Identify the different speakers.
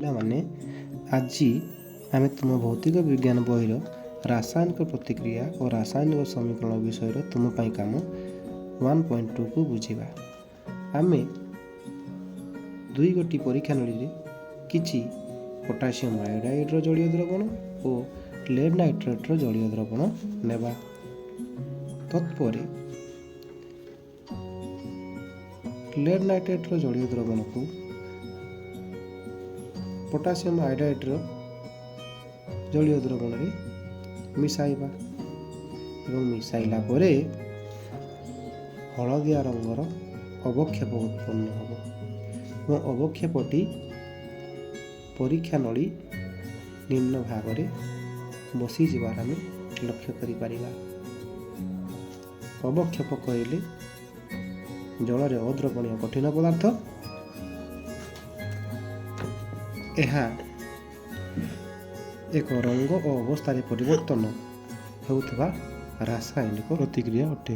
Speaker 1: ପିଲାମାନେ ଆଜି ଆମେ ତୁମ ଭୌତିକ ବିଜ୍ଞାନ ବହିର ରାସାୟନିକ ପ୍ରତିକ୍ରିୟା ଓ ରାସାୟନିକ ସମୀକରଣ ବିଷୟରେ ତୁମ ପାଇଁ କାମ 1.2କୁ ବୁଝିବା। ଆମେ 2 ପରୀକ୍ଷା ନଳୀରେ କିଛି ପୋଟାସିୟମ ଆୟୋଡାଇଡ୍ର ଜଳୀୟ ଦ୍ରବଣ ଓ ଲେଡ୍ ନାଇଟ୍ରେଟ୍ର ଜଳୀୟ ଦ୍ରବଣ ନେବା। ତତ୍ପରେ ଲେଡ୍ ନାଇଟ୍ରେଟ୍ର ଜଳୀୟ ଦ୍ରବଣକୁ ପୋଟାସିୟମ ଆୟୋଡାଇଡ୍ର ଜଳୀୟ ଦ୍ରବଣରେ ମିଶାଇବା ଏବଂ ମିଶାଇଲା ପରେ ହଳଦିଆ ରଙ୍ଗର ଅବକ୍ଷେପ ଉତ୍ପନ୍ନ ହେବ ଏବଂ ଅବକ୍ଷେପଟି ପରୀକ୍ଷା ନଳୀ ନିମ୍ନ ଭାଗରେ ବସିଯିବାର ଆମେ ଲକ୍ଷ୍ୟ କରିପାରିବା। ଅବକ୍ଷେପ କହିଲେ ଜଳରେ ଅଦ୍ରବଣୀୟ କଠିନ ପଦାର୍ଥ। ଏହା ଏକ ରଙ୍ଗ ଓ ଅବସ୍ଥାରେ ପରିବର୍ତ୍ତନ ହେଉଥିବା ରାସାୟନିକ ପ୍ରତିକ୍ରିୟା ଅଟେ।